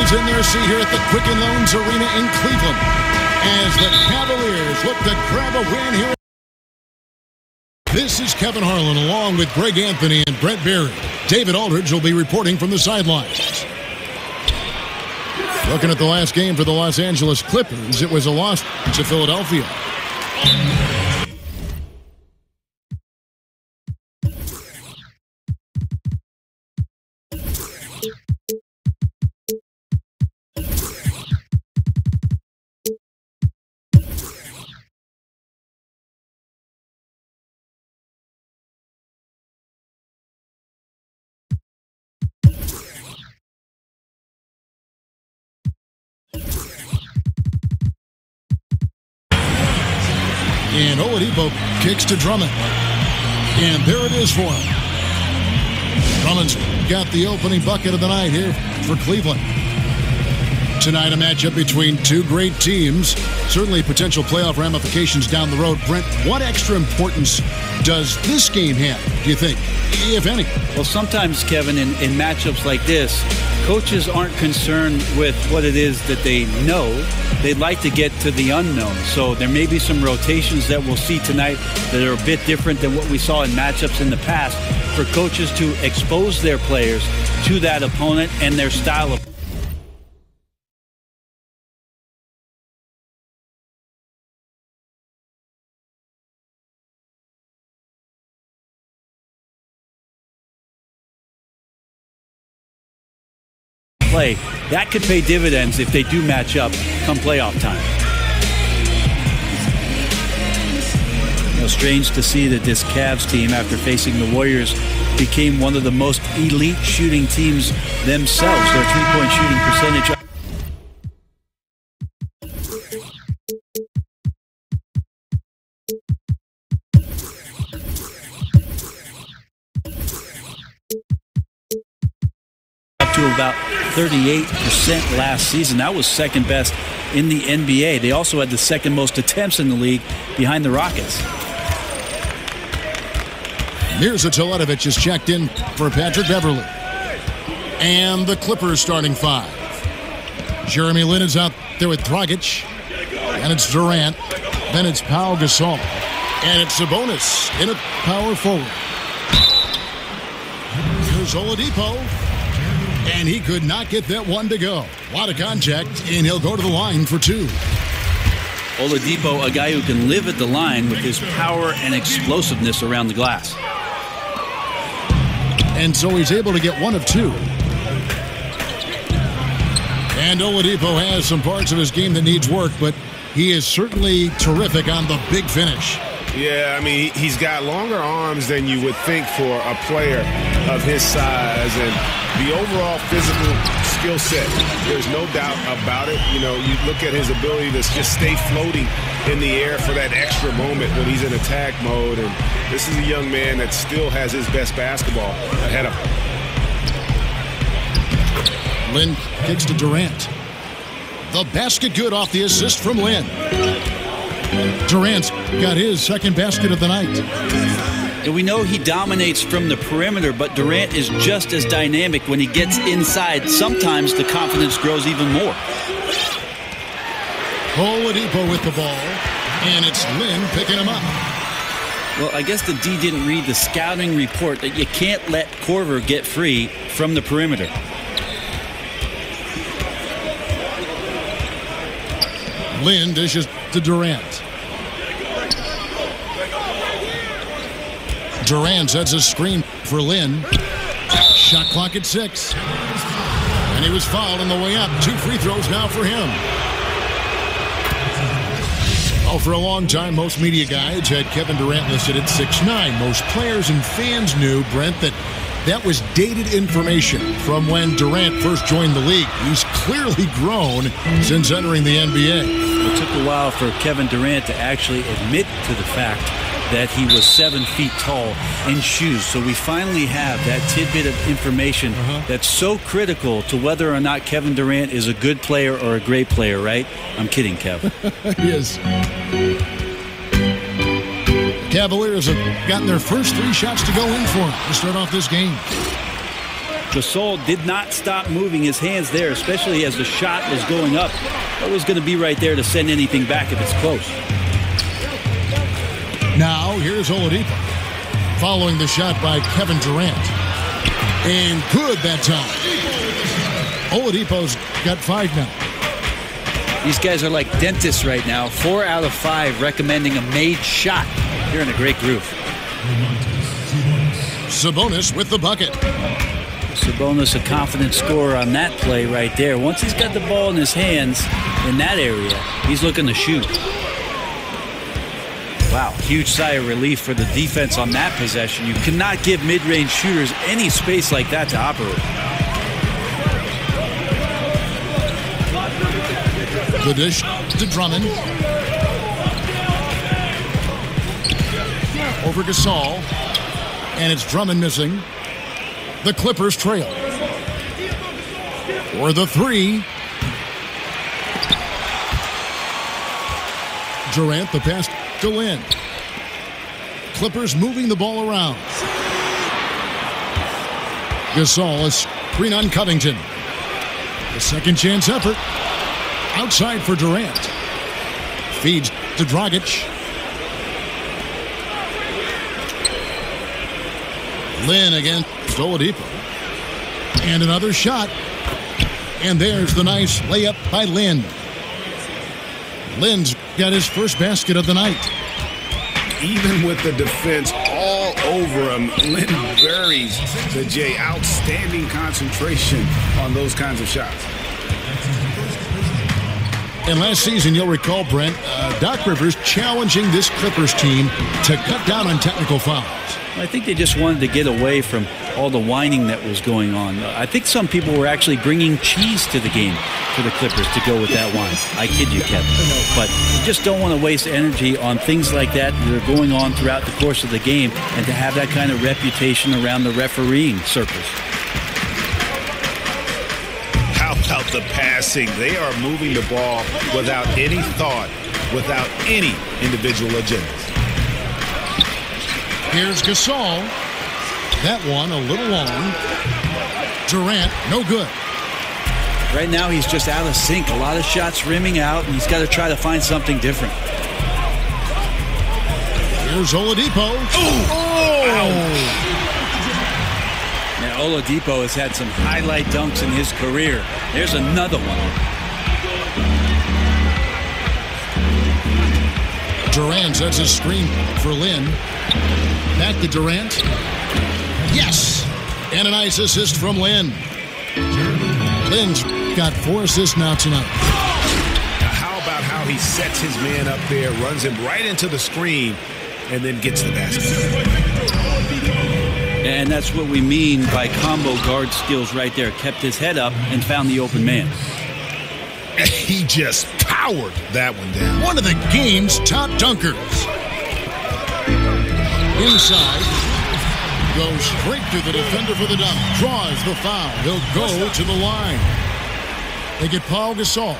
fans in their seat here at the Quicken Loans Arena in Cleveland as the Cavaliers look to grab a win here. This is Kevin Harlan along with Greg Anthony and Brent Barry. David Aldridge will be reporting from the sidelines. Looking at the last game for the Los Angeles Clippers, it was a loss to Philadelphia. And Oladipo kicks to Drummond. And there it is for him. Drummond's got the opening bucket of the night here for Cleveland. Tonight, a matchup between two great teams. Certainly potential playoff ramifications down the road. Brent, what extra importance does this game have, do you think, if any? Well, sometimes, Kevin, in matchups like this, coaches aren't concerned with what it is that they know. They'd like to get to the unknown. So there may be some rotations that we'll see tonight that are a bit different than what we saw in matchups in the past for coaches to expose their players to that opponent and their style of play. That could pay dividends if they do match up come playoff time. You know, strange to see that this Cavs team, after facing the Warriors, became one of the most elite shooting teams themselves. Their three-point shooting percentage to about 38% last season. That was second best in the NBA. They also had the second most attempts in the league behind the Rockets. Mirza Teletovic is checked in for Patrick Beverly. And the Clippers starting five. Jeremy Lin is out there with Dragic. And it's Durant. Then it's Pau Gasol. And it's Sabonis in a power forward. Here's Oladipo. And he could not get that one to go. A lot of contact, and he'll go to the line for two. Oladipo, a guy who can live at the line with his power and explosiveness around the glass. And so he's able to get one of two. And Oladipo has some parts of his game that needs work, but he is certainly terrific on the big finish. Yeah, I mean, he's got longer arms than you would think for a player of his size, and the overall physical skill set, there's no doubt about it. You know, you look at his ability to just stay floating in the air for that extra moment when he's in attack mode, and this is a young man that still has his best basketball ahead of him. Lin kicks to Durant. The basket good off the assist from Lin. Durant's got his second basket of the night. And we know he dominates from the perimeter, but Durant is just as dynamic when he gets inside. Sometimes the confidence grows even more. Oladipo with the ball, and it's Lin picking him up. Well, I guess the D didn't read the scouting report that you can't let Korver get free from the perimeter. Lin dishes to Durant. Durant sets a screen for Lin. Shot clock at 6. And he was fouled on the way up. 2 free throws now for him. Oh, for a long time, most media guides had Kevin Durant listed at 6'9". Most players and fans knew, Brent, that was dated information from when Durant first joined the league. He's clearly grown since entering the NBA. It took a while for Kevin Durant to actually admit to the fact that he was 7 feet tall in shoes. So we finally have that tidbit of information that's so critical to whether or not Kevin Durant is a good player or a great player, right? I'm kidding, Kev. He is. Cavaliers have gotten their first 3 shots to go in for him to start off this game. Gasol did not stop moving his hands there, especially as the shot was going up. That was going to be right there to send anything back if it's close. Now, here's Oladipo. Following the shot by Kevin Durant. And good that time. Oladipo's got 5 now. These guys are like dentists right now. 4 out of 5 recommending a made shot. You're in a great groove. Sabonis with the bucket. Sabonis, a confident scorer on that play right there. Once he's got the ball in his hands in that area, he's looking to shoot. Wow, huge sigh of relief for the defense on that possession. You cannot give mid-range shooters any space like that to operate. The dish to Drummond. Over Gasol. And it's Drummond missing. The Clippers trail. For the 3. Durant, the pass to Lin. Clippers moving the ball around. Gasol, a screen on Covington. The second chance effort. Outside for Durant. Feeds to Dragic. Lin against Oladipo. And another shot. And there's the nice layup by Lin. Lin's got his first basket of the night. Even with the defense all over him, Lin buries the J. Outstanding concentration on those kinds of shots. And last season, you'll recall, Brent, Doc Rivers challenging this Clippers team to cut down on technical fouls. I think they just wanted to get away from all the whining that was going on. I think some people were actually bringing cheese to the game for the Clippers to go with that wine. I kid you, Kevin. But you just don't want to waste energy on things like that are going on throughout the course of the game, and to have that kind of reputation around the refereeing circles. How about the passing? They are moving the ball without any thought, without any individual agendas. Here's Gasol. That one a little long. Durant, no good. Right now he's just out of sync. A lot of shots rimming out, and he's got to try to find something different. Here's Oladipo. Now Oladipo has had some highlight dunks in his career. There's another one. Durant sets his screen for Lin. Back to Durant. Yes! And a nice assist from Lin. Lin's got 4 assists now tonight. Now how about how he sets his man up there, runs him right into the screen, and then gets the basket. And that's what we mean by combo guard skills right there. Kept his head up and found the open man. He just powered that one down. One of the game's top dunkers. Inside. Goes straight to the defender for the dunk. Draws the foul. He'll go to the line. They get Paul Gasol.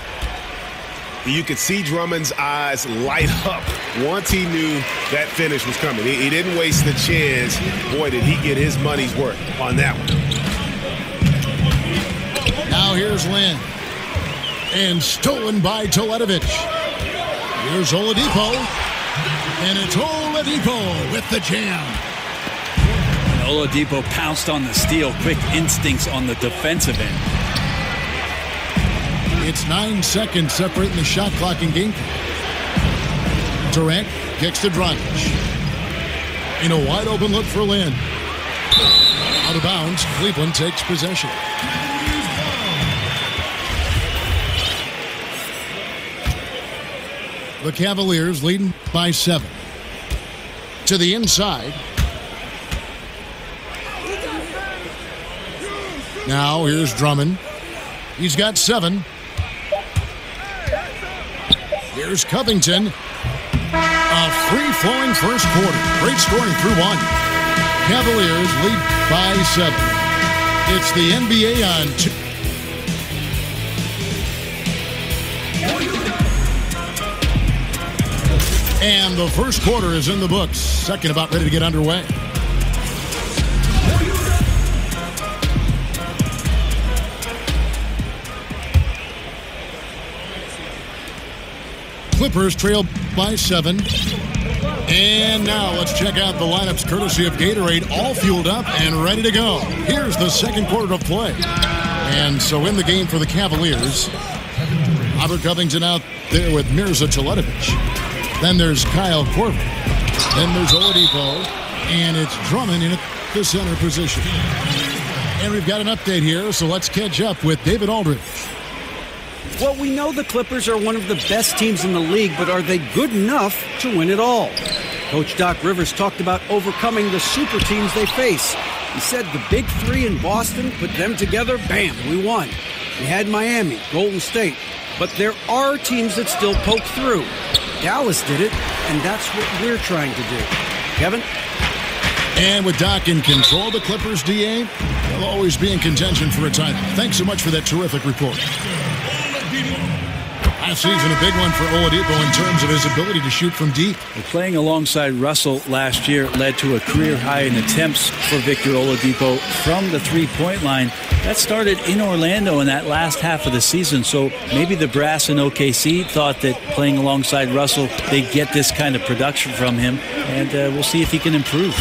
You could see Drummond's eyes light up once he knew that finish was coming. He didn't waste the chance. Boy, did he get his money's worth on that one. Now here's Lin. And stolen by Teletovic. Here's Oladipo. And it's Oladipo with the jam. Oladipo pounced on the steal. Quick instincts on the defensive end. It's 9 seconds separating the shot clock and game. Durant kicks to Dragic. In a wide open look for Lin. Out of bounds, Cleveland takes possession. The Cavaliers leading by 7. To the inside. Now here's Drummond. He's got 7. Here's Covington. A free-flowing first quarter. Great scoring through 1. Cavaliers lead by 7. It's the NBA on 2. And the first quarter is in the books. Second about ready to get underway. Clippers trail by 7. And now let's check out the lineups courtesy of Gatorade, all fueled up and ready to go. Here's the second quarter of play. And so in the game for the Cavaliers, Robert Covington out there with Mirza Teletovic. Then there's Kyle Korver. Then there's Oladipo. And it's Drummond in the center position. And we've got an update here, so let's catch up with David Aldridge. Well, we know the Clippers are one of the best teams in the league, but are they good enough to win it all? Coach Doc Rivers talked about overcoming the super teams they face. He said the big three in Boston, put them together, bam, we won. We had Miami, Golden State, but there are teams that still poke through. Dallas did it, and that's what we're trying to do. Kevin? And with Doc in control, the Clippers, DA, will always be in contention for a title. Thanks so much for that terrific report. Last season, a big one for Oladipo in terms of his ability to shoot from deep. Playing alongside Russell last year led to a career high in attempts for Victor Oladipo from the three-point line. That started in Orlando in that last half of the season, so maybe the brass in OKC thought that playing alongside Russell, they'd get this kind of production from him, and we'll see if he can improve.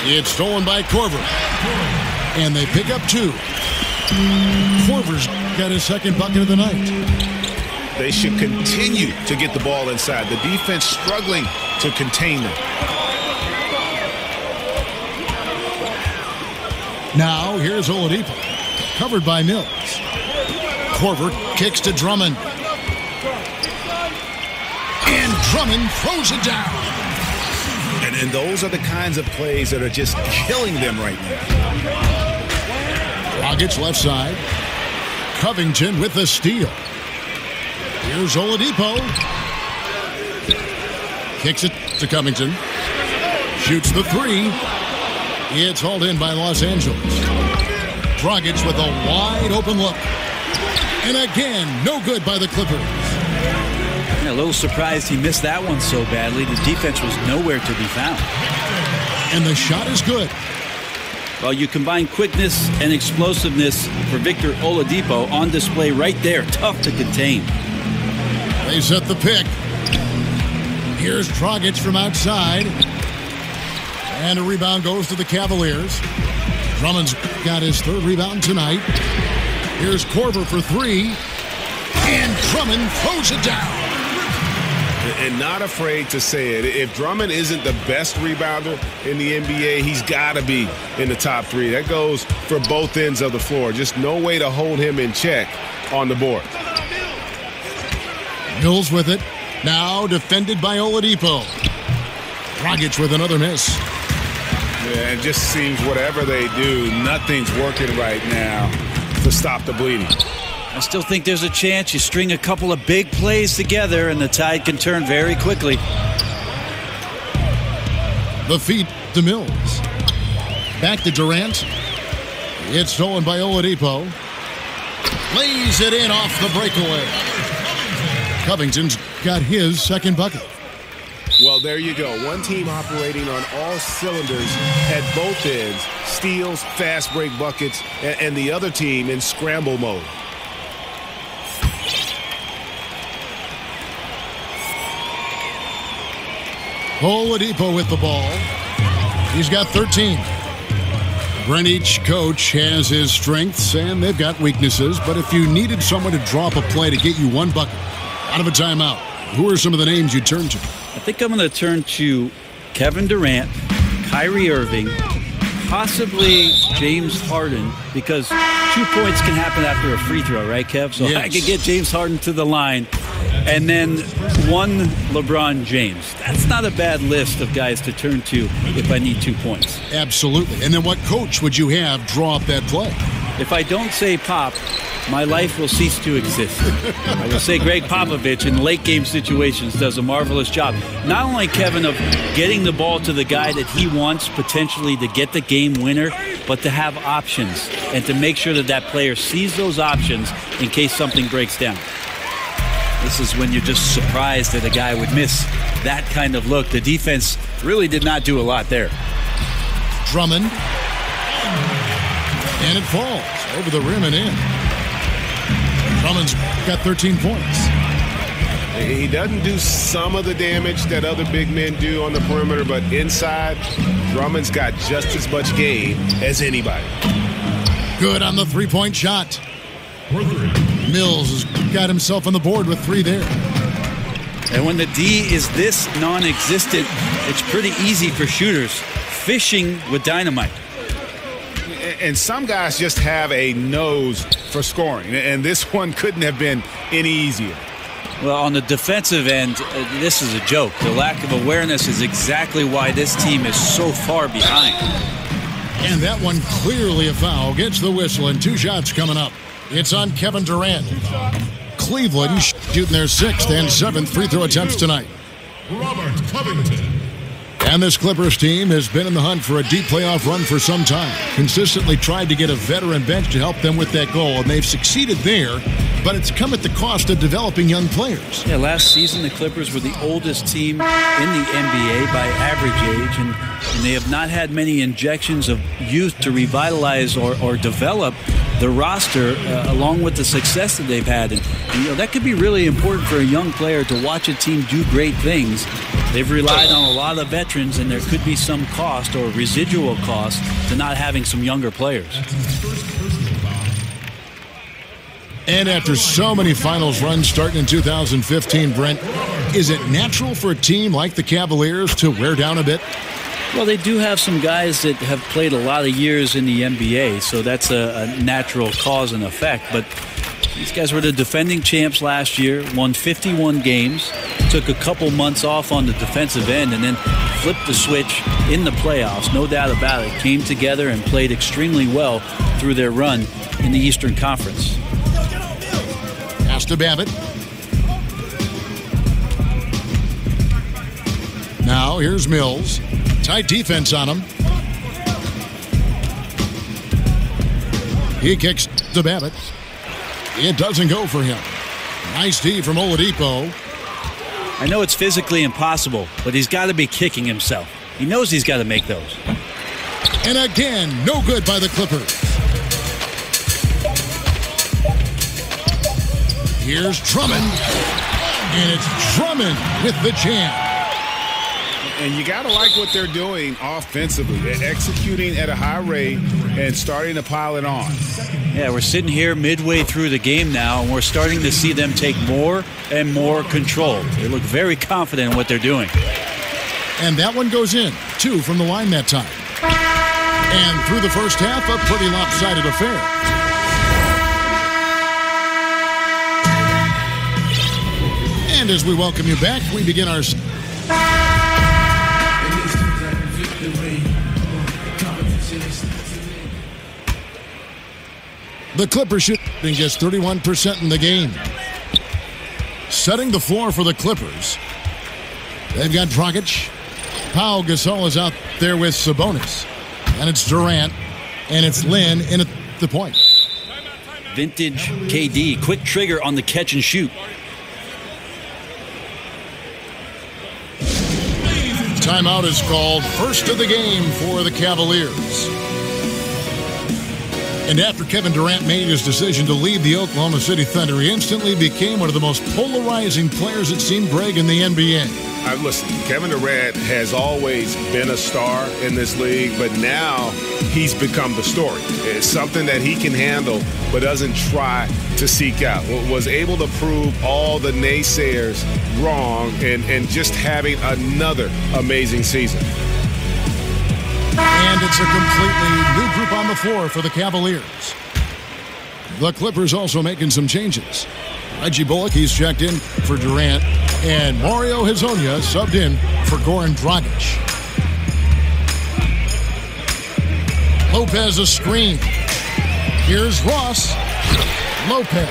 It's stolen by Korver, and they pick up 2. Korver's got his second bucket of the night. They should continue to get the ball inside. The defense struggling to contain them. Now, here's Oladipo, covered by Mills. Korver kicks to Drummond. And Drummond throws it down. And those are the kinds of plays that are just killing them right now. Rockets left side. Covington with the steal. Here's Oladipo. Kicks it to Covington. Shoots the 3. It's hauled in by Los Angeles. Dragic with a wide open look. And again, no good by the Clippers. A little surprised he missed that one so badly. The defense was nowhere to be found. And the shot is good. Well, you combine quickness and explosiveness for Victor Oladipo on display right there. Tough to contain. They set the pick. Here's Dragic from outside. And a rebound goes to the Cavaliers. Drummond's got his 3rd rebound tonight. Here's Korver for 3. And Drummond throws it down. And not afraid to say it. If Drummond isn't the best rebounder in the NBA, he's got to be in the top 3. That goes for both ends of the floor. Just no way to hold him in check on the board. Mills with it. Now defended by Oladipo. Dragic with another miss. Yeah, it just seems whatever they do, nothing's working right now to stop the bleeding. I still think there's a chance you string a couple of big plays together and the tide can turn very quickly. The feed to Mills. Back to Durant. It's stolen by Oladipo. Lays it in off the breakaway. Covington's got his 2nd bucket. Well, there you go. One team operating on all cylinders at both ends. Steals, fast break buckets, and the other team in scramble mode. Oladipo with the ball. He's got 13. Each coach has his strengths and they've got weaknesses, but if you needed someone to drop a play to get you 1 bucket out of a timeout, who are some of the names you turn to? I think I'm going to turn to Kevin Durant, Kyrie Irving, possibly James Harden, because 2 points can happen after a free throw, right, Kev? So yes. I could get James Harden to the line. And then 1 LeBron James. That's not a bad list of guys to turn to if I need 2 points. Absolutely. And then what coach would you have draw up that play? If I don't say Pop, my life will cease to exist. I will say Greg Popovich in late game situations does a marvelous job. Not only, Kevin, of getting the ball to the guy that he wants potentially to get the game winner, but to have options and to make sure that that player sees those options in case something breaks down. This is when you're just surprised that a guy would miss that kind of look. The defense really did not do a lot there. Drummond. And it falls over the rim and in. Drummond's got 13 points. He doesn't do some of the damage that other big men do on the perimeter, but inside, Drummond's got just as much game as anybody. Good on the three-point shot. Mills has got himself on the board with 3 there. And when the D is this non-existent, it's pretty easy for shooters. Fishing with dynamite. And some guys just have a nose for scoring, and this one couldn't have been any easier. Well, on the defensive end, this is a joke. The lack of awareness is exactly why this team is so far behind. And that one clearly a foul. Gets the whistle, and 2 shots coming up. It's on Kevin Durant. Cleveland shooting their 6th and 7th free throw attempts tonight. Robert Covington. And this Clippers team has been in the hunt for a deep playoff run for some time. Consistently tried to get a veteran bench to help them with that goal, and they've succeeded there, but it's come at the cost of developing young players. Yeah, last season the Clippers were the oldest team in the NBA by average age, and they have not had many injections of youth to revitalize or develop the roster along with the success that they've had. And that could be really important for a young player to watch a team do great things. They've relied on a lot of veterans, and there could be some cost or residual cost to not having some younger players. And after so many finals runs starting in 2015, Brent, is it natural for a team like the Cavaliers to wear down a bit? Well, they do have some guys that have played a lot of years in the NBA, so that's a natural cause and effect. But these guys were the defending champs last year, won 51 games, took a couple months off on the defensive end, and then flipped the switch in the playoffs, no doubt about it. Came together and played extremely well through their run in the Eastern Conference. Pass to Babbitt. Now here's Mills. Tight defense on him. He kicks to Babbitt. It doesn't go for him. Nice D from Oladipo. I know it's physically impossible, but he's got to be kicking himself. He knows he's got to make those. And again, no good by the Clippers. Here's Drummond. And it's Drummond with the jam. And you got to like what they're doing offensively. They're executing at a high rate and starting to pile it on. Yeah, we're sitting here midway through the game now, and we're starting to see them take more and more control. They look very confident in what they're doing. And that one goes in. 2 from the line that time. And through the first half, a pretty lopsided affair. And as we welcome you back, we begin our... The Clippers shooting just 31% in the game. Setting the floor for the Clippers. They've got Dragic. Pau Gasol is out there with Sabonis. And it's Durant. And it's Lin in at the point. Vintage KD. Quick trigger on the catch and shoot. Timeout is called. First of the game for the Cavaliers. And after Kevin Durant made his decision to leave the Oklahoma City Thunder, he instantly became one of the most polarizing players, it seemed, Greg, in the NBA. Listen, Kevin Durant has always been a star in this league, but now he's become the story. It's something that he can handle but doesn't try to seek out. Was able to prove all the naysayers wrong and just having another amazing season. And it's a completely new group on the floor for the Cavaliers. The Clippers also making some changes. Reggie Bullock, he's checked in for Durant. And Mario Hezonja subbed in for Goran Dragic. Lopez a screen. Here's Ross. Lopez.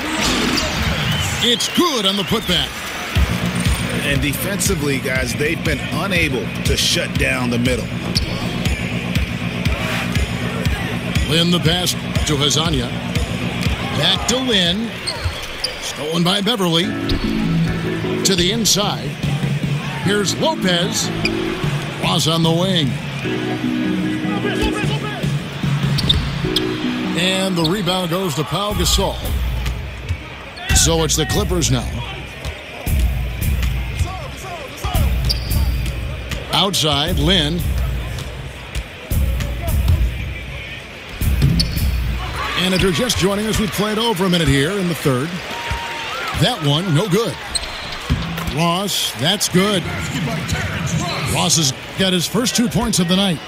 It's good on the putback. And defensively, guys, they've been unable to shut down the middle. Lin the pass to Hezonja. Back to Lin. Stolen by Beverly. To the inside. Here's Lopez. Ross on the wing. And the rebound goes to Pau Gasol. So it's the Clippers now. Outside, Lynn. And if you're just joining us, we've played over a minute here in the third. That one, no good. Ross, that's good. Ross has got his first 2 points of the night.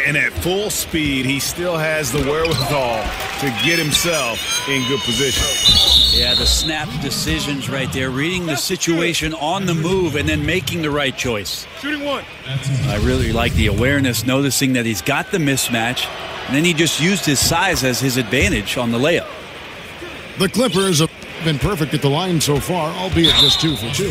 And at full speed, he still has the wherewithal to get himself in good position. Yeah, the snap decisions right there, reading the situation on the move and then making the right choice. Shooting one. I really like the awareness, noticing that he's got the mismatch, and then he just used his size as his advantage on the layup. The Clippers have been perfect at the line so far, albeit just 2 for 2.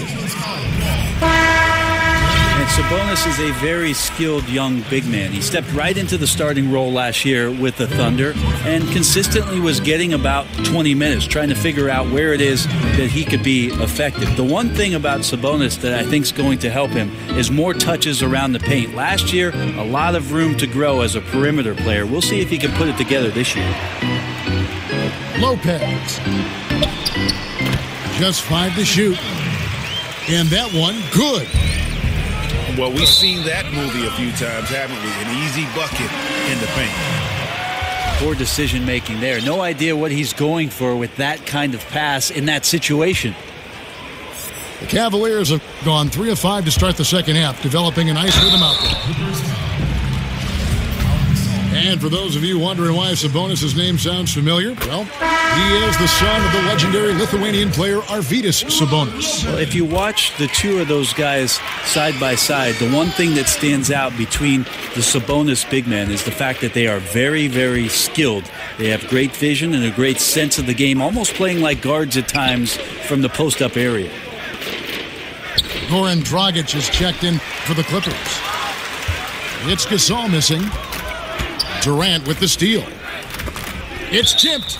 And Sabonis is a very skilled young big man. He stepped right into the starting role last year with the Thunder and consistently was getting about 20 minutes, trying to figure out where it is that he could be effective. The one thing about Sabonis that I think is going to help him is more touches around the paint. Last year, a lot of room to grow as a perimeter player. We'll see if he can put it together this year. Lopez. Just 5 to shoot. And that one, good. Well, we've seen that movie a few times, haven't we? An easy bucket in the paint. Poor decision making there. No idea what he's going for with that kind of pass in that situation. The Cavaliers have gone 3 of 5 to start the second half, developing a nice rhythm out there. And for those of you wondering why Sabonis' name sounds familiar, well, he is the son of the legendary Lithuanian player Arvydas Sabonis. Well, if you watch the two of those guys side by side, the one thing that stands out between the Sabonis big men is the fact that they are very, very skilled. They have great vision and a great sense of the game, almost playing like guards at times from the post-up area. Goran Dragic is checked in for the Clippers. It's Gasol missing. Durant with the steal. It's tipped.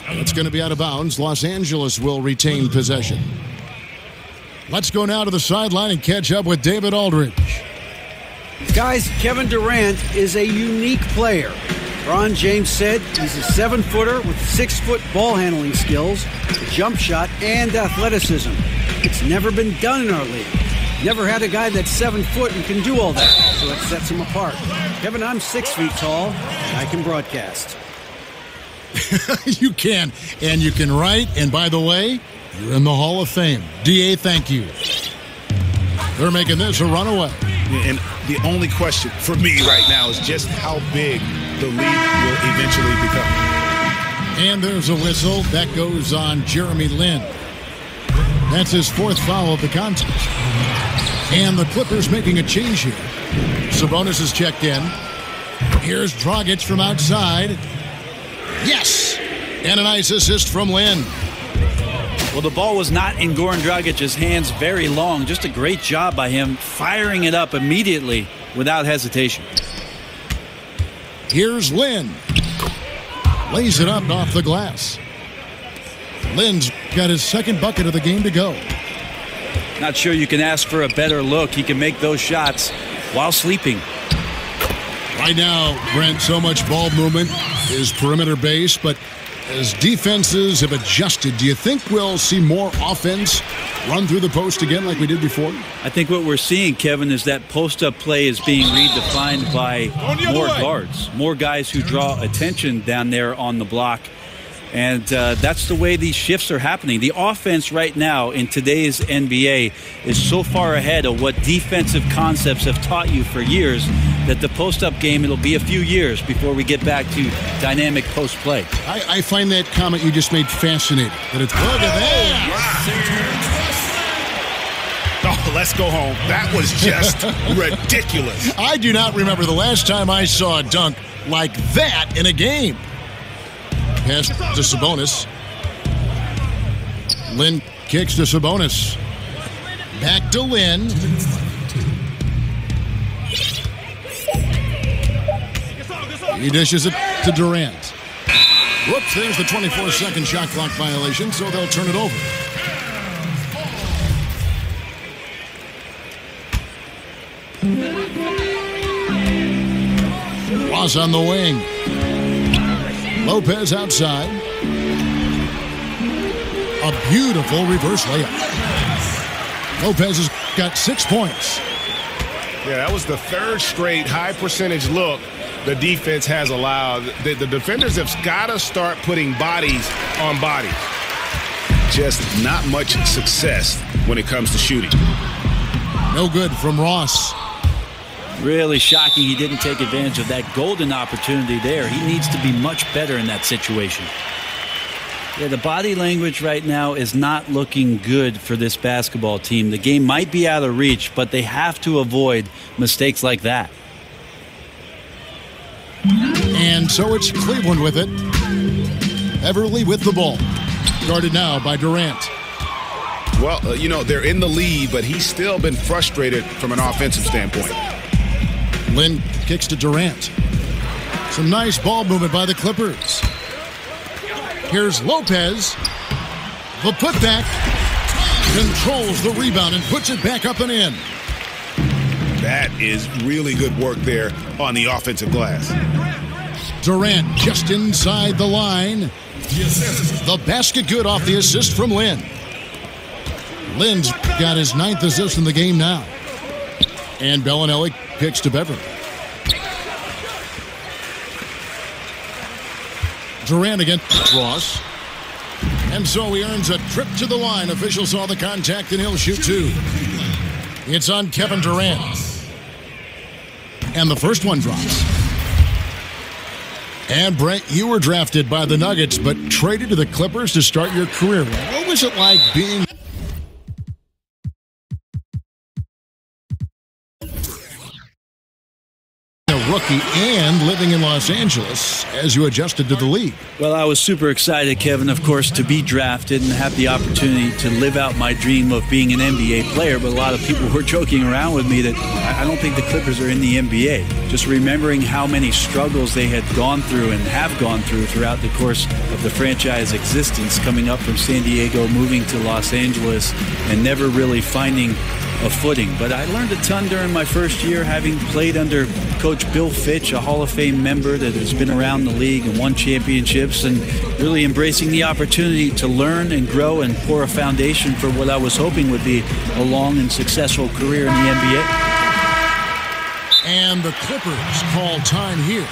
It's going to be out of bounds. Los Angeles will retain possession. Let's go now to the sideline and catch up with David Aldridge. Guys, Kevin Durant is a unique player. LeBron James said he's a 7-footer with 6-foot ball handling skills, a jump shot, and athleticism. It's never been done in our league. Never had a guy that's 7 foot and can do all that, so it sets him apart. Kevin, I'm 6 feet tall, and I can broadcast. You can, and you can write, and by the way, you're in the Hall of Fame. DA, thank you. They're making this a runaway. And the only question for me right now is just how big the league will eventually become. And there's a whistle. That goes on Jeremy Lin. That's his 4th foul of the contest. And the Clippers making a change here. Sabonis is checked in. Here's Dragic from outside. Yes! And a nice assist from Lin. Well, the ball was not in Goran Dragic's hands very long. Just a great job by him firing it up immediately without hesitation. Here's Lin. Lays it up off the glass. Lin's got his 2nd bucket of the game to go. Not sure you can ask for a better look. He can make those shots while sleeping. Right now, Brent, so much ball movement is perimeter based, but as defenses have adjusted, do you think we'll see more offense run through the post again like we did before? I think what we're seeing, Kevin, is that post-up play is being redefined by more guards, more guys who draw attention down there on the block. And that's the way these shifts are happening. The offense right now in today's NBA is so far ahead of what defensive concepts have taught you for years that the post-up game, it'll be a few years before we get back to dynamic post-play. I find that comment you just made fascinating. That it's, look at that. Oh, let's go home. That was just ridiculous. I do not remember the last time I saw a dunk like that in a game. Pass to Sabonis. Lin kicks to Sabonis. Back to Lin. He dishes it to Durant. Whoops, there's the 24-second shot clock violation, so they'll turn it over. Ross on the wing. Lopez outside. A beautiful reverse layup. Lopez has got 6 points. Yeah, that was the third straight high percentage look the defense has allowed. The defenders have got to start putting bodies on bodies. Just not much success when it comes to shooting. No good from Ross. Really shocking he didn't take advantage of that golden opportunity there. He needs to be much better in that situation. Yeah, the body language right now is not looking good for this basketball team. The game might be out of reach, but they have to avoid mistakes like that. And so it's Cleveland with it. Everly with the ball. Guarded now by Durant. Well, they're in the lead, but he's still been frustrated from an offensive standpoint. Lynn kicks to Durant. Some nice ball movement by the Clippers. Here's Lopez. The putback. Controls the rebound and puts it back up and in. That is really good work there on the offensive glass. Durant just inside the line. The basket good off the assist from Lynn. Lynn's got his 9th assist in the game now. And Bellinelli kicks to Beverly. Durant against Ross. And so he earns a trip to the line. Officials saw the contact and he'll shoot 2. It's on Kevin Durant. And the first one drops. And Brent, you were drafted by the Nuggets, but traded to the Clippers to start your career. What was it like being a rookie and living in Los Angeles as you adjusted to the league? Well, I was super excited, Kevin, of course, to be drafted and have the opportunity to live out my dream of being an NBA player. But a lot of people were joking around with me that I don't think the Clippers are in the NBA. Just remembering how many struggles they had gone through and have gone through throughout the course of the franchise existence, coming up from San Diego, moving to Los Angeles, and never really finding a footing. But I learned a ton during my first year, having played under Coach Bill Fitch, a Hall of Fame member that has been around the league and won championships, and really embracing the opportunity to learn and grow and pour a foundation for what I was hoping would be a long and successful career in the NBA. And the Clippers call time here.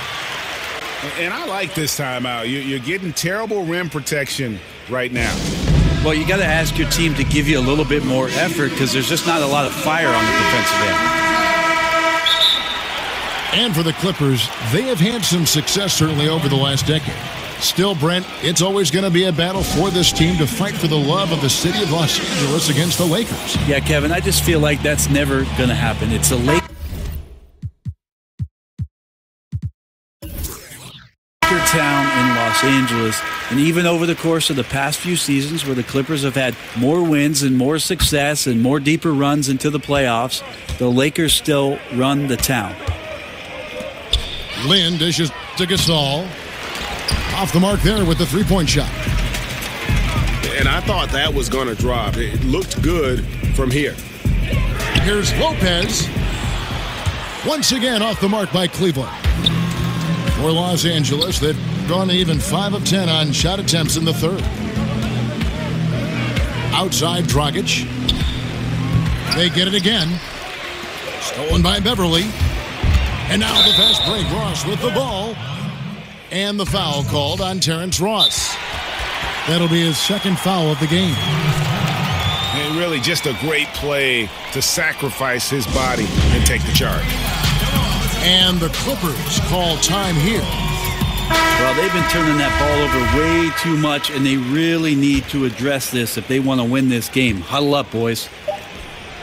And I like this timeout. You're getting terrible rim protection right now. Well, you got to ask your team to give you a little bit more effort because there's just not a lot of fire on the defensive end. And for the Clippers, they have had some success certainly over the last decade. Still, Brent, it's always going to be a battle for this team to fight for the love of the city of Los Angeles against the Lakers. Yeah, Kevin, I just feel like that's never going to happen. It's a Laker town in Los Angeles, and even over the course of the past few seasons where the Clippers have had more wins and more success and more deeper runs into the playoffs, the Lakers still run the town. Lynn dishes to Gasol. Off the mark there with the three-point shot. And I thought that was going to drop. It looked good from here. Here's Lopez. Once again off the mark by Cleveland. For Los Angeles, they've gone even 5 of 10 on shot attempts in the third. Outside Dragic. They get it again. Stolen by Beverly. And now the fast break. Ross with the ball. And the foul called on Terrence Ross. That'll be his second foul of the game. And really just a great play to sacrifice his body and take the charge. And the Clippers call time here. Well, they've been turning that ball over way too much, and they really need to address this if they want to win this game. Huddle up, boys.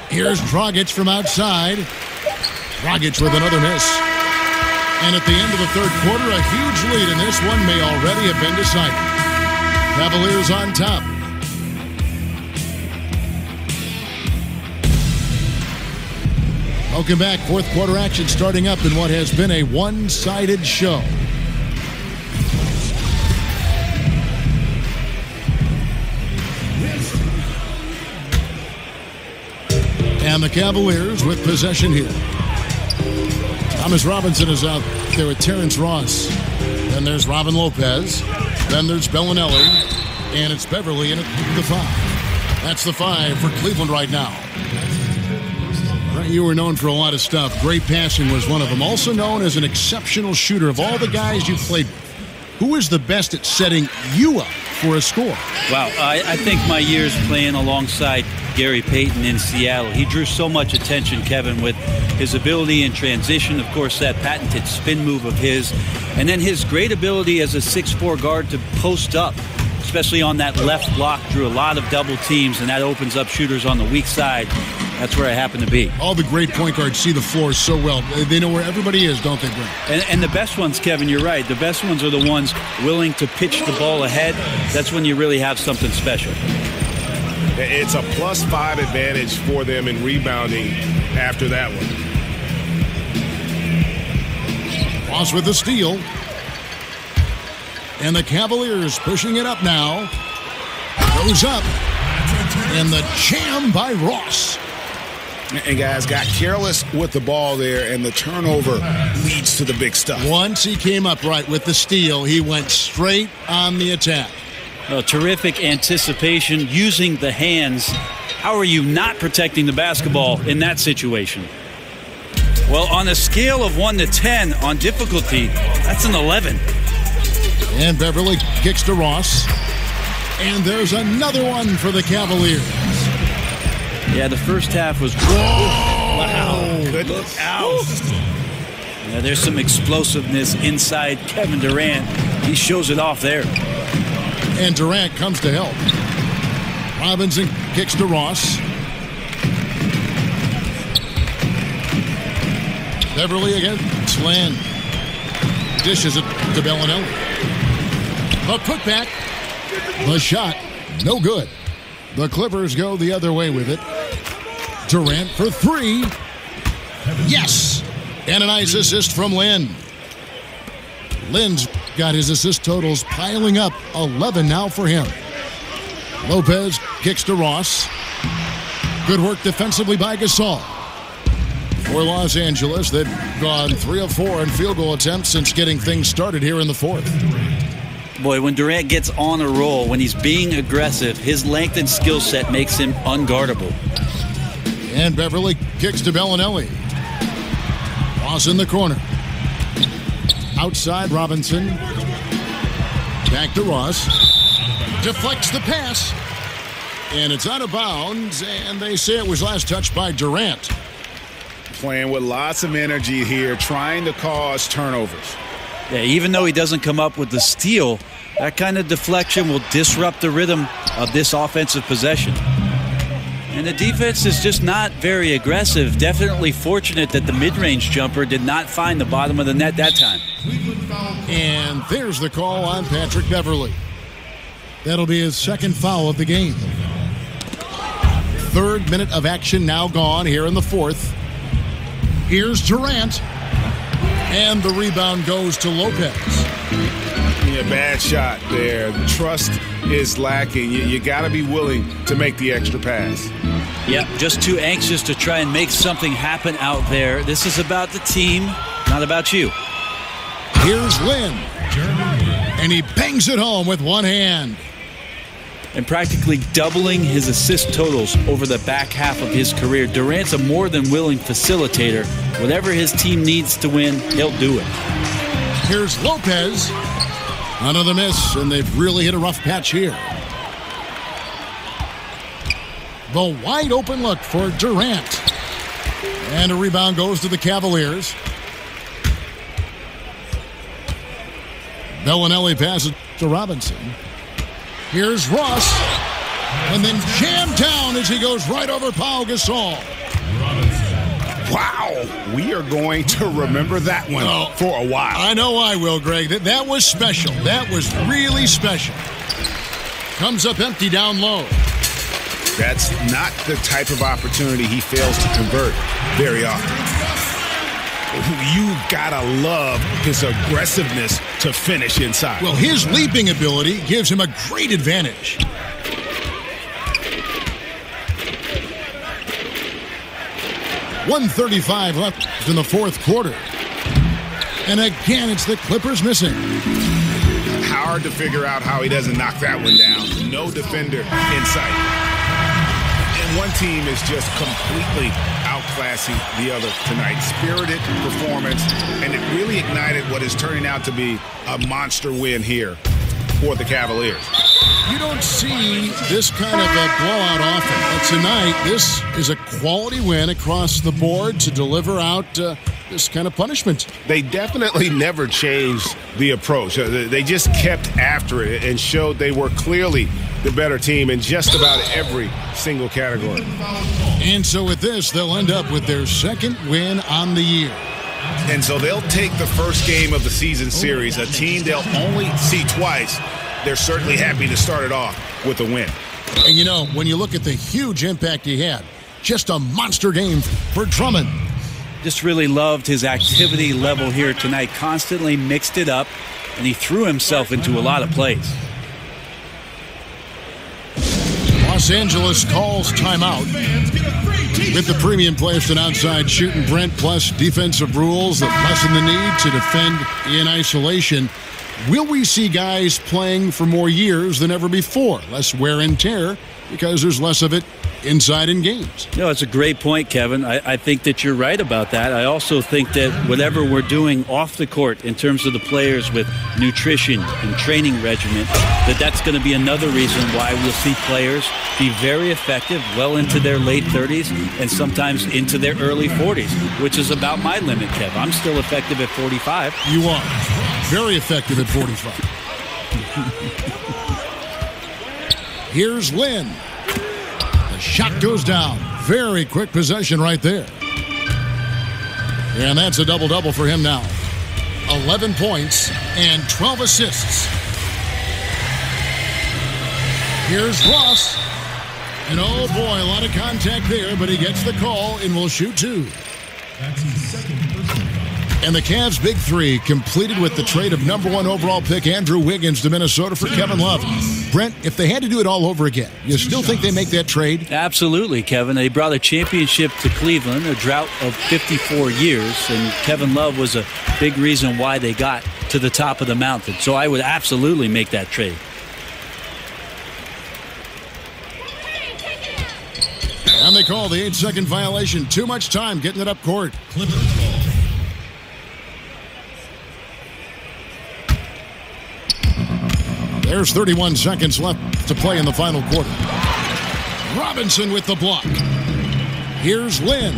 Here's Dragic from outside. Dragic with another miss. And at the end of the third quarter, a huge lead, and this one may already have been decided. Cavaliers on top. Welcome back. Fourth quarter action starting up in what has been a one-sided show. And the Cavaliers with possession here. Thomas Robinson is out there with Terrence Ross. Then there's Robin Lopez. Then there's Bellinelli. And it's Beverly in at the 5. That's the 5 for Cleveland right now. You were known for a lot of stuff. Great passing was one of them. Also known as an exceptional shooter. Of all the guys you played with, who is the best at setting you up for a score? Wow, I think my years playing alongside Gary Payton in Seattle, he drew so much attention, Kevin, with his ability in transition, of course, that patented spin move of his, and then his great ability as a 6'4" guard to post up, especially on that left block, drew a lot of double teams, and that opens up shooters on the weak side. That's where I happen to be. All the great point guards see the floor so well. They know where everybody is, don't they, Greg? And the best ones, Kevin, you're right. The best ones are the ones willing to pitch the ball ahead. That's when you really have something special. It's a +5 advantage for them in rebounding after that one. Ross with the steal. And the Cavaliers pushing it up now. Goes up. And the jam by Ross. And guys got careless with the ball there, and the turnover leads to the big stuff. Once he came up right with the steal, he went straight on the attack. Terrific anticipation using the hands. How are you not protecting the basketball in that situation? Well, on a scale of 1 to 10 on difficulty, that's an 11. And Beverly kicks to Ross. And there's another one for the Cavaliers. Yeah, the first half was... Wow. Good look out. Yeah, there's some explosiveness inside Kevin Durant. He shows it off there. And Durant comes to help. Robinson kicks to Ross. Beverly against Land. Dishes it to Bellinelli. A putback. The shot, no good. The Clippers go the other way with it. Durant for 3. Yes! And a nice assist from Lynn. Lynn's got his assist totals piling up. 11 now for him. Lopez kicks to Ross. Good work defensively by Gasol. For Los Angeles, they've gone 3 of 4 in field goal attempts since getting things started here in the fourth. Boy, when Durant gets on a roll, when he's being aggressive, his length and skill set makes him unguardable. And Beverly kicks to Bellinelli. Ross in the corner. Outside Robinson. Back to Ross. Deflects the pass. And it's out of bounds, and they say it was last touched by Durant. Playing with lots of energy here, trying to cause turnovers. Yeah, even though he doesn't come up with the steal, that kind of deflection will disrupt the rhythm of this offensive possession. And the defense is just not very aggressive. Definitely fortunate that the mid-range jumper did not find the bottom of the net that time. And there's the call on Patrick Beverly. That'll be his second foul of the game. 3rd minute of action now gone here in the fourth. Here's Durant. And the rebound goes to Lopez. Yeah, bad shot there. The trust is lacking. You got to be willing to make the extra pass. Yeah, just too anxious to try and make something happen out there. This is about the team, not about you. Here's Lynn. And he bangs it home with one hand. And practically doubling his assist totals over the back half of his career. Durant's a more than willing facilitator. Whatever his team needs to win, he'll do it. Here's Lopez. Another miss, and they've really hit a rough patch here. The wide open look for Durant. And a rebound goes to the Cavaliers. Bellinelli passes to Robinson. Here's Ross. And then jammed down as he goes right over Pau Gasol. Wow, we are going to remember that one for a while. I know I will, Greg. That was special. That was really special. Comes up empty down low. That's not the type of opportunity he fails to convert very often. You gotta love his aggressiveness to finish inside. Well, his leaping ability gives him a great advantage. .135 left in the fourth quarter. And again, it's the Clippers missing. Hard to figure out how he doesn't knock that one down. No defender in sight. And one team is just completely out classy the other tonight. Spirited performance, and it really ignited what is turning out to be a monster win here for the Cavaliers. You don't see this kind of a blowout often, but tonight this is a quality win across the board to deliver out this kind of punishment. They definitely never changed the approach. They just kept after it and showed they were clearly the better team in just about every single category. And so with this, they'll end up with their second win on the year. And so they'll take the first game of the season series, a team they'll only see twice. They're certainly happy to start it off with a win. And you know, when you look at the huge impact he had, just a monster game for Drummond. Just really loved his activity level here tonight. Constantly mixed it up, and he threw himself into a lot of plays. Los Angeles calls timeout with the premium players and outside shooting Brent, plus defensive rules that lessen the need to defend in isolation. Will we see guys playing for more years than ever before? Less wear and tear because there's less of it inside in games. No, it's a great point, Kevin. I think that you're right about that. I also think that whatever we're doing off the court in terms of the players with nutrition and training regimen, that's going to be another reason why we'll see players be very effective well into their late 30s and sometimes into their early 40s, which is about my limit, Kev. I'm still effective at 45. You are. Very effective at 45. Here's Lynn. The shot goes down. Very quick possession right there. And that's a double-double for him now. 11 points and 12 assists. Here's Ross. And oh boy, a lot of contact there, but he gets the call and will shoot two. That's his second personal foul. And the Cavs' big three completed with the trade of #1 overall pick Andrew Wiggins to Minnesota for Kevin Love. Brent, if they had to do it all over again, you still think they make that trade? Absolutely, Kevin. They brought a championship to Cleveland, a drought of 54 years, and Kevin Love was a big reason why they got to the top of the mountain. So I would absolutely make that trade. And they call the 8-second violation. Too much time getting it up court. Clippers ball. There's 31 seconds left to play in the final quarter. Robinson with the block. Here's Lynn.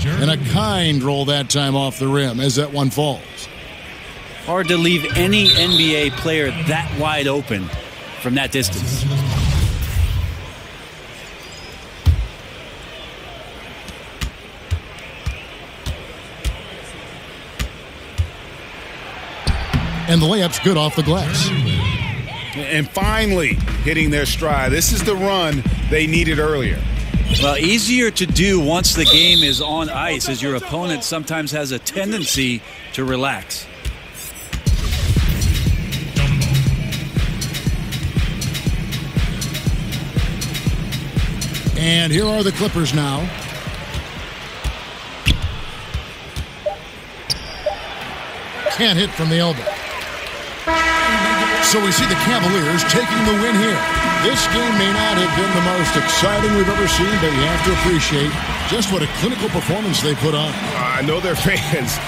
And a kind roll that time off the rim as that one falls. Hard to leave any NBA player that wide open from that distance. And the layup's good off the glass. And finally hitting their stride. This is the run they needed earlier. Well, easier to do once the game is on ice, as your opponent sometimes has a tendency to relax. And here are the Clippers now. Can't hit from the elbow. So we see the Cavaliers taking the win here. This game may not have been the most exciting we've ever seen, but you have to appreciate just what a clinical performance they put on. I know their fans